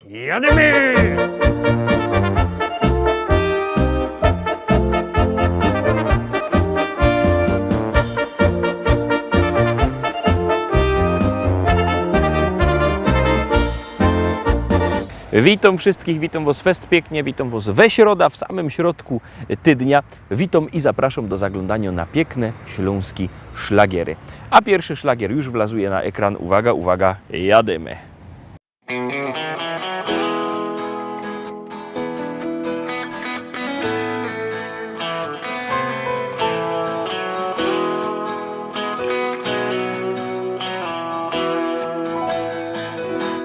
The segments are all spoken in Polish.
Jademy! Witam wszystkich, witam Was fest pięknie, witam Was we środa, w samym środku tydnia. Witam i zapraszam do zaglądania na piękne śląskie szlagiery. A pierwszy szlagier już wlazuje na ekran. Uwaga, uwaga, jademy!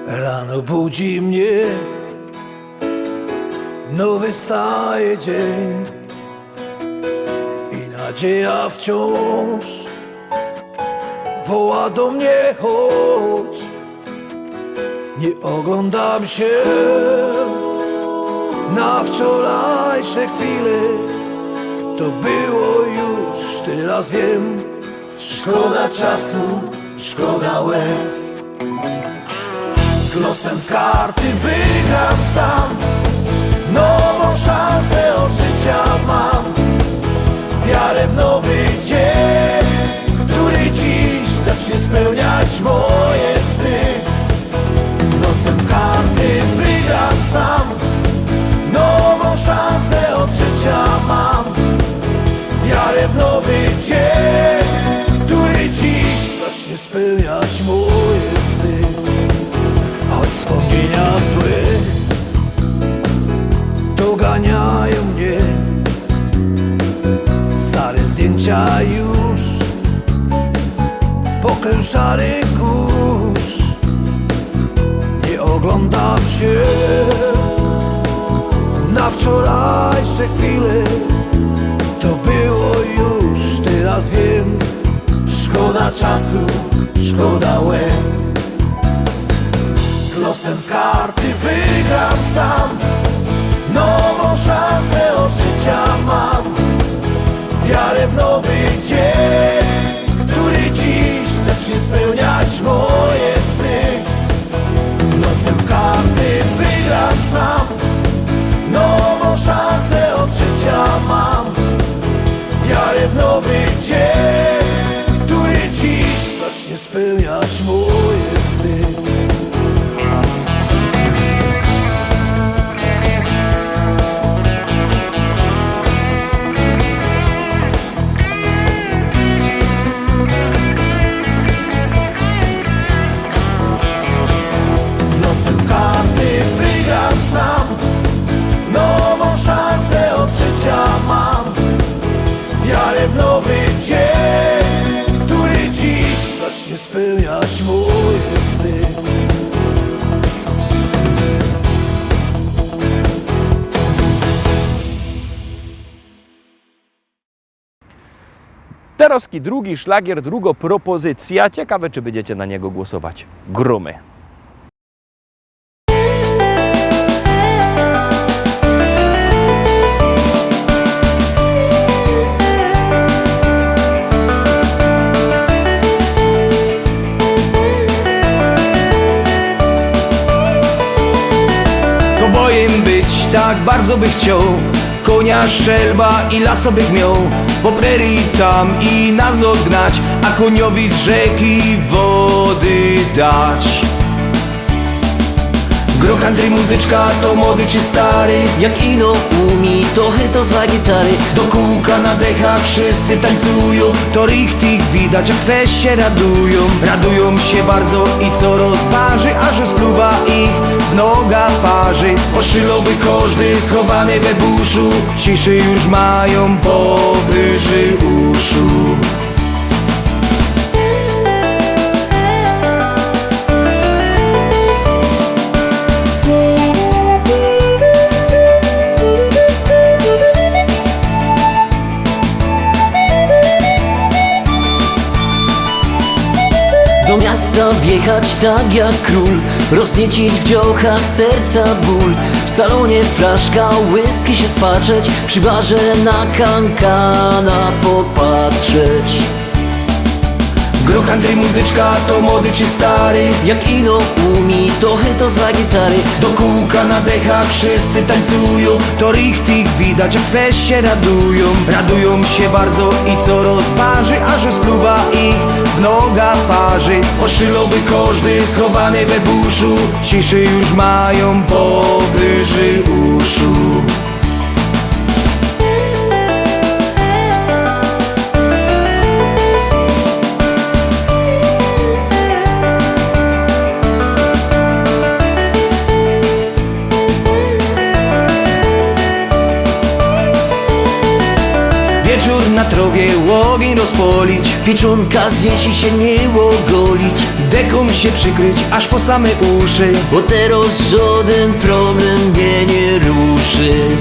Rano budzi mnie nowy staje dzień i nadzieja wciąż woła do mnie: chodź. Nie oglądam się na wczorajsze chwile, to było już, teraz wiem. Szkoda czasu, szkoda łez. Z losem w karty wygram sam, nową szansę od życia mam. Wiarę w nowy dzień, który dziś zacznie spełniać moje sny. Z losem w karty wygram sam, nową szansę od życia mam. Wiarę w nowy dzień, który dziś zacznie spełniać moje sny. Choć wspomnienia złe doganiają mnie, stare zdjęcia już pokrył szary kurz. Nie oglądam się na wczorajsze chwile, to było już, teraz wiem. Szkoda czasu, szkoda łez. Z losem w karty wygram sam, nową szansę od życia mam. Wiarę w nowy dzień, który dziś zacznie spełniać moje sny. Z losem w karty wygram sam, nową szansę od życia mam. Wiarę w nowy dzień, który dziś zacznie spełniać moje sny. Mam wiarę w nowy dzień, który dziś zacznie spełniać moje sny. Teraz drugi szlagier, druga propozycja. Ciekawe, czy będziecie na niego głosować. Gromy. Tak bardzo by chciał konia, szczelba i lasa bych miał, po prerii tam i nas odgnać, a koniowi z rzeki wody dać. Gro country muzyczka, to młody czy stary, jak ino umi, to chyto za gitary. do kółka na dechach wszyscy tańcują, to richtig widać, jak weź się radują. Radują się bardzo i co rozważy, a że spluwa ich w noga parzy. Oszylałby każdy schowany we buszu, ciszy już mają powyżej uszu. Do miasta wjechać tak jak król, rozniecić w dziołchach serca ból. W salonie flaszka whisky się spatrzeć, przy barze na kankana popatrzeć. Gro country muzyczka to młody czy stary, Jak ino umi, to za gitary. do kółka na dechach wszyscy tańcują. To richtig widać, jak weź się radują. Radują się bardzo i co rozparzy, a że spluwa ich w noga parzy. Oszylowy każdy schowany we buszu, ciszy już mają powyżej uszu. Wieczór na trowie ogień rozpolić, Pieczonka zjeść i się nie ogolić, deką się przykryć aż po same uszy. bo teraz żaden problem mnie nie ruszy.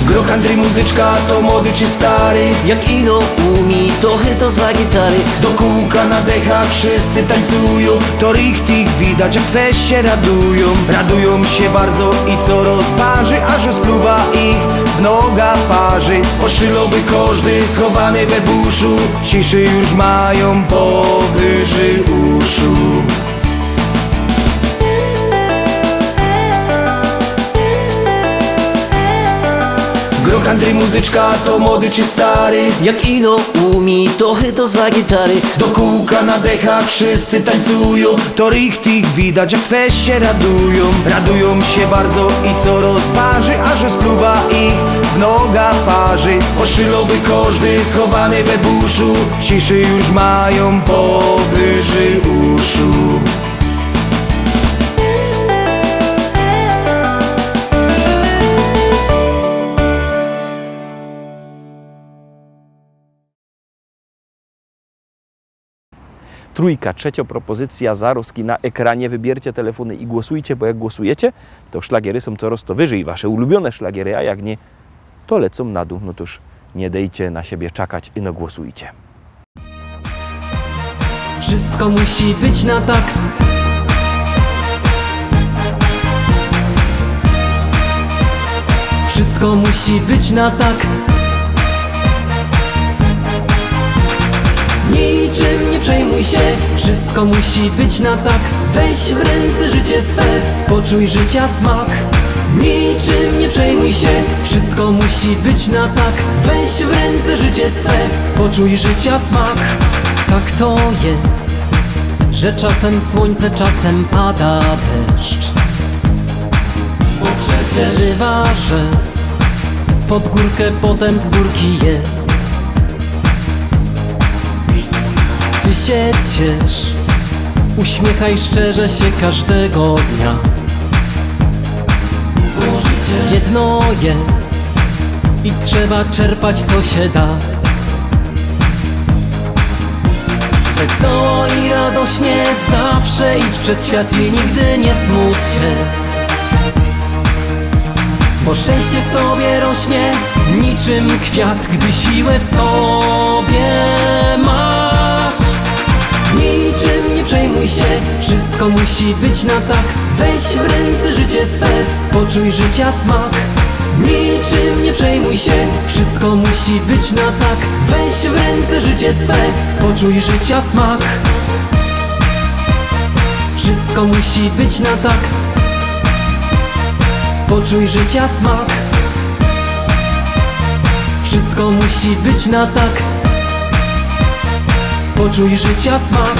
Gro country muzyczka to młody czy stary, Jak ino umi, to za gitary. do kółka na dechach wszyscy tańcują. To richtig widać, jak weź się radują. Radują się bardzo i co rozparzy, a że spluwa ich w noga parzy. Oszylowy każdy schowany we buszu, ciszy już mają powyżej uszu. Gro country muzyczka to młody czy stary, Jak ino umi, to za gitary. do kółka na dechach wszyscy tańcują. To richtig widać, jak weź się radują. Radują się bardzo i co rozparzy, a że spluwa ich w noga parzy. Oszylowy każdy schowany we buszu, ciszy już mają powyżej uszu. Trójka, trzecia propozycja, zaroski na ekranie. Wybiercie telefony i głosujcie, bo jak głosujecie, to szlagiery są coraz to wyżej, wasze ulubione szlagiery, a jak nie, to lecą na dół. No to już nie dejcie na siebie czekać i no głosujcie. Wszystko musi być na tak. Wszystko musi być na tak. Niczym nie przejmuj się, wszystko musi być na tak. Weź w ręce życie swe, poczuj życia smak. Niczym nie przejmuj się, wszystko musi być na tak. Weź w ręce życie swe, poczuj życia smak. Tak to jest, że czasem słońce, czasem pada deszcz. Bo przecież bywa, że pod górkę, potem z górki jest. Ty się ciesz, uśmiechaj szczerze się każdego dnia. Bo życie jedno jest i trzeba czerpać co się da. Wesoło i radośnie zawsze idź przez świat i nigdy nie smuć się. Bo szczęście w tobie rośnie niczym kwiat, gdy siłę w sobie masz. Niczym nie przejmuj się, wszystko musi być na tak. Weź w ręce życie swe, poczuj życia smak. Niczym nie przejmuj się, wszystko musi być na tak. Weź w ręce życie swe, poczuj życia smak. Wszystko musi być na tak. Poczuj życia smak. Wszystko musi być na tak. Poczuj życia smak.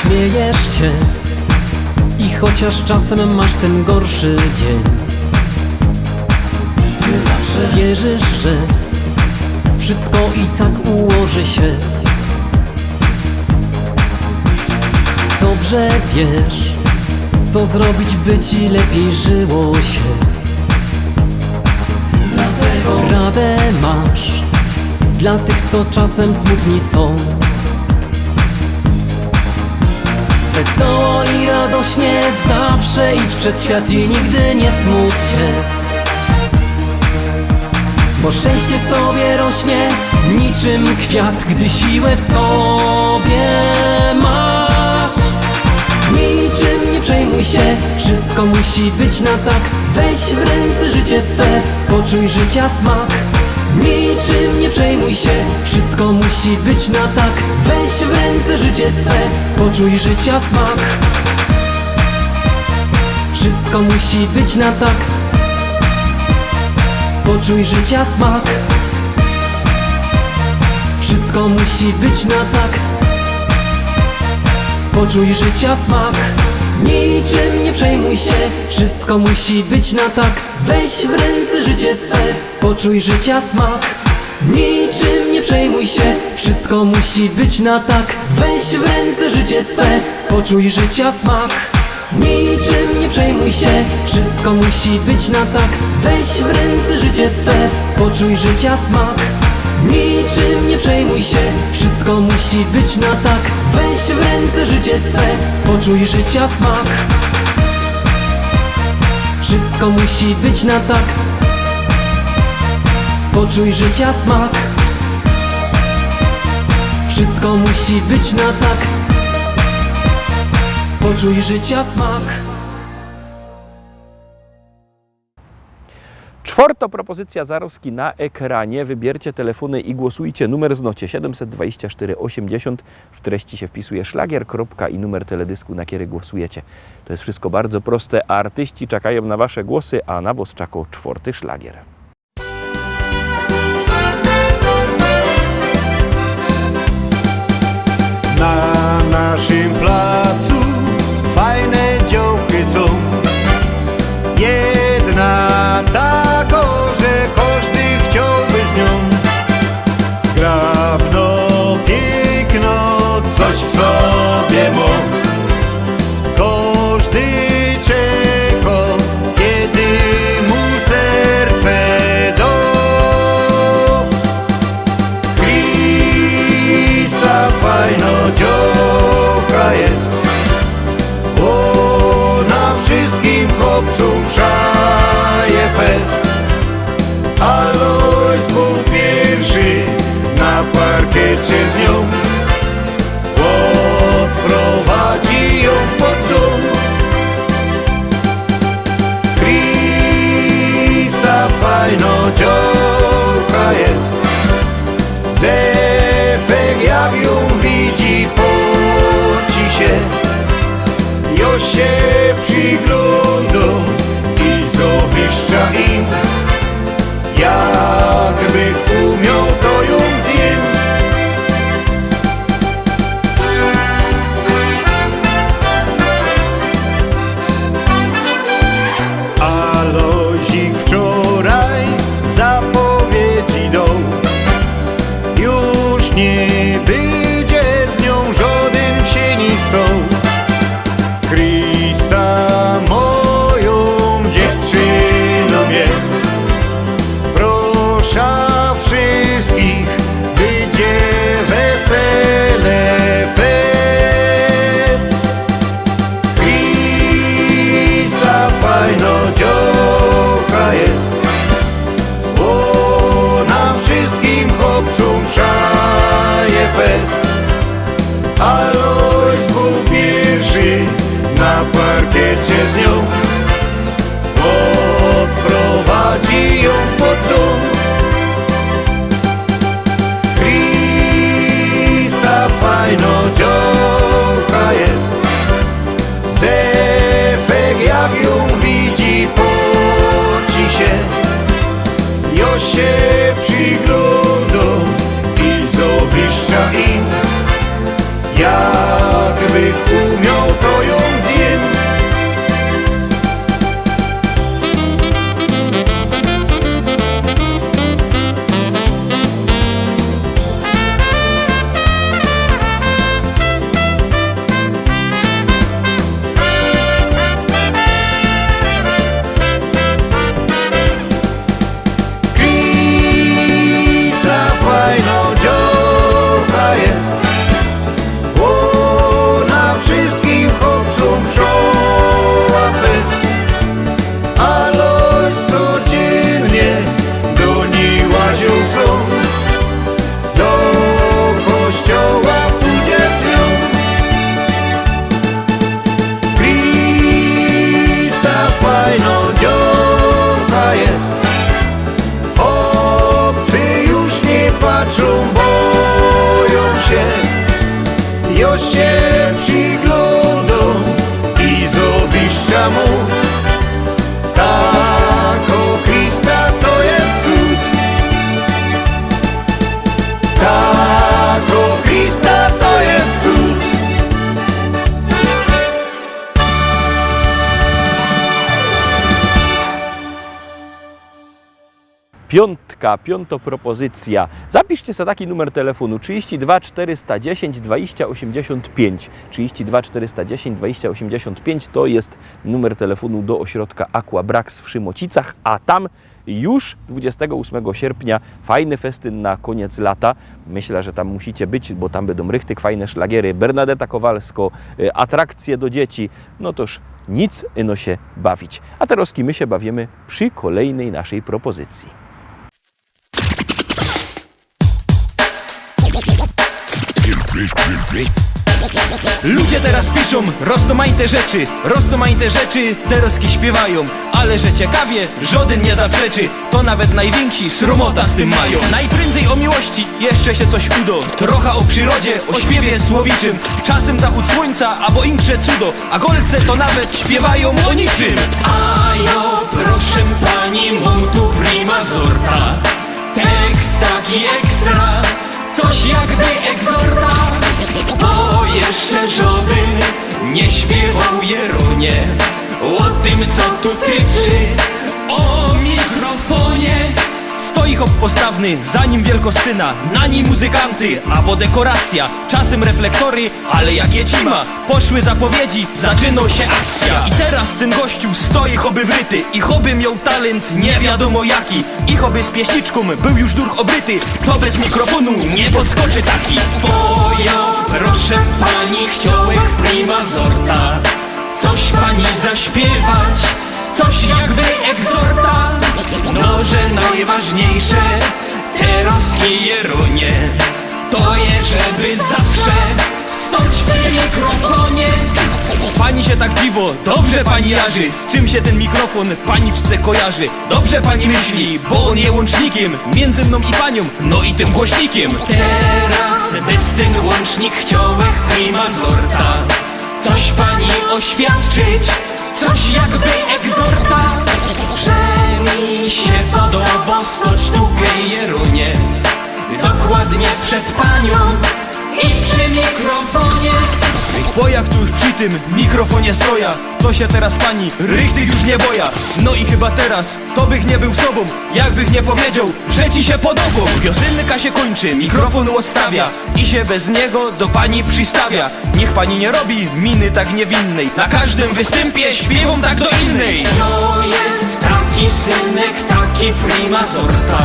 Śmiejesz się i chociaż czasem masz ten gorszy dzień, ty zawsze wierzysz, że wszystko i tak ułoży się. Dobrze wiesz, co zrobić, by ci lepiej żyło się. Dlatego radę masz dla tych, co czasem smutni są. Wesoło i radośnie zawsze idź przez świat i nigdy nie smuć się. Bo szczęście w tobie rośnie niczym kwiat, gdy siłę w sobie masz. Niczym nie przejmuj się, wszystko musi być na tak. Weź w ręce życie swe, poczuj życia smak. niczym nie przejmuj się, wszystko musi być na tak. Weź w ręce życie swe, poczuj życia smak. Wszystko musi być na tak, poczuj życia smak. Wszystko musi być na tak, poczuj życia smak. Niczym nie przejmuj się, wszystko musi być na tak. Weź w ręce życie swe, poczuj życia smak. Niczym nie przejmuj się, wszystko musi być na tak. Weź w ręce życie swe, poczuj życia smak. Niczym nie przejmuj się, wszystko musi być na tak. Weź w ręce życie swe, poczuj życia smak. Niczym nie przejmuj się, wszystko musi być na tak. Weź w ręce życie swe, poczuj życia smak. Wszystko musi być na tak, poczuj życia smak. Wszystko musi być na tak, poczuj życia smak. Czwarta propozycja Zarowski na ekranie. Wybiercie telefony i głosujcie. Numer znocie 724 80. W treści się wpisuje szlagier, kropka i numer teledysku, na który głosujecie. To jest wszystko bardzo proste. Artyści czekają na wasze głosy, a na was czeka czwarty szlagier. Na naszym placu fajne działki są. Jedna taka, że każdy chciałby z nią. Zgrabno, piękno, coś w sobie ma. Każdy czeka, kiedy mu serce da. Krista fajno działka jest, ona wszystkim chłopcom szaje fest. Alois był pierwszy na parkiecie z nią, odprowadzi ją pod dom. Krista fajno działka jest, Zefek jak ją widzi poci się. Jo się przygląda i zawiszcza im, jakby umiał to ją zjem. Alozik wczoraj zapowiedzi dał, już nie będzie z nią żaden sienistą. Krista moją dziewczyną jest, proszę wszystkich, będzie wesele fest. Krista fajno działka jest, ona wszystkim chłopcom szaje fest. Alois był pierwszy na parkiecie z nią, odprowadzi ją pod dom. Krista fajno działka jest, Zefek jak ją widzi poci się. Jo się przygląda i zawiszcza im, jakby umiał to ją zjem. Krista fajno działka jest, ona wszystkim piąta propozycja. Zapiszcie sobie taki numer telefonu 32 410 20 85. 32 410 20 85 to jest numer telefonu do ośrodka Aquabrax w Szymocicach, a tam już 28 sierpnia fajny festyn na koniec lata. Myślę, że tam musicie być, bo tam będą rychtyk, fajne szlagiery, Bernadetta Kowalsko, atrakcje do dzieci. No toż nic ino się bawić. A teraz my się bawimy przy kolejnej naszej propozycji. Ludzie teraz piszą roztomajte rzeczy teroski śpiewają. Ale że ciekawie, żaden nie zaprzeczy, to nawet najwięksi sromota z tym mają. Najprędzej o miłości jeszcze się coś udo, trochę o przyrodzie, o śpiewie słowiczym. Czasem zachód słońca, albo insze cudo, a golce to nawet śpiewają o niczym. A jo, proszę pani, mam tu prima sorta. Tekst taki ekstra, coś jakby egzorta. Bo jeszcze żaden nie śpiewał Jeronie o tym, co tu tyczy. O mikrofonie stoi hop postawny, za nim wielkoscyna, na nim muzykanty, albo dekoracja. Czasem reflektory, ale jak jecima, poszły zapowiedzi, zaczynał się akcja. I teraz ten gościu stoi choby wryty, i choby miał talent nie wiadomo jaki, i choby z pieśniczką był już durch obryty, to bez mikrofonu nie podskoczy taki. Bojo, proszę pani, chciałech prima sorta. Coś pani zaśpiewać, coś jakby egzorta. No, że najważniejsze, teroskie Jeronie, to je, żeby zawsze stać przy mikrofonie. Pani się tak dziwo, dobrze pani jarzy, z czym się ten mikrofon paniczce kojarzy. Dobrze pani myśli, bo on je łącznikiem między mną i panią, no i tym głośnikiem. Teraz bez ten łącznik chciałech prima sorta. Coś pani oświadczyć, coś jakby egzorta. Że mi się podoba stać tu Jeronie, dokładnie przed panią i przy mikrofonie. Bo jak tu już przy tym mikrofonie stoja, to się teraz pani rychtyk już nie boja. No i chyba teraz to bych nie był sobą, jakbych nie powiedział, że ci się podoba. Piosenka się kończy, mikrofon odstawia i się bez niego do pani przystawia. Niech pani nie robi miny tak niewinnej, na każdym występie śpiewam tak do innej. To jest taki synek, taki prima sorta.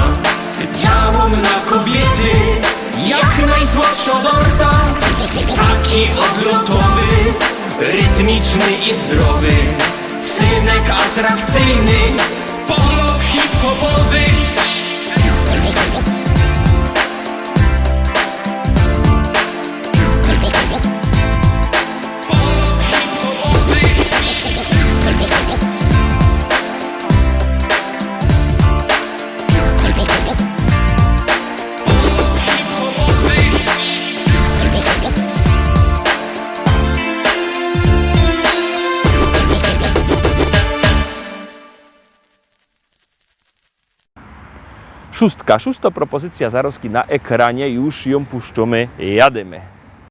Działam na kobiety, jak najsłodsza dorta. Taki odlotowy, rytmiczny i zdrowy, synek atrakcyjny, Polo hip-hopowy. Szósta propozycja zaroski na ekranie, już ją puszczamy, jadymy.